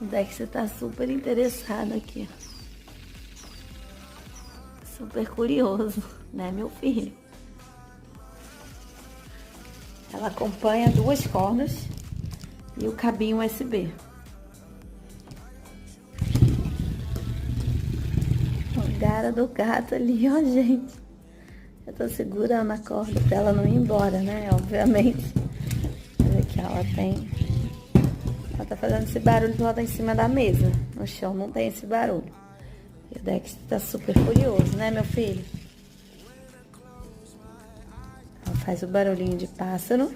O Dexter tá super interessado aqui. Super curioso, né, meu filho? Ela acompanha 2 cordas e o cabinho USB. O cara do gato ali, ó, gente. Eu tô segurando a corda pra ela não ir embora, né? Obviamente. Olha aqui, ela tem... Ela tá fazendo esse barulho porque ela tá em cima da mesa. No chão não tem esse barulho. E o Dex tá super curioso, né, meu filho? Ela faz o barulhinho de pássaro.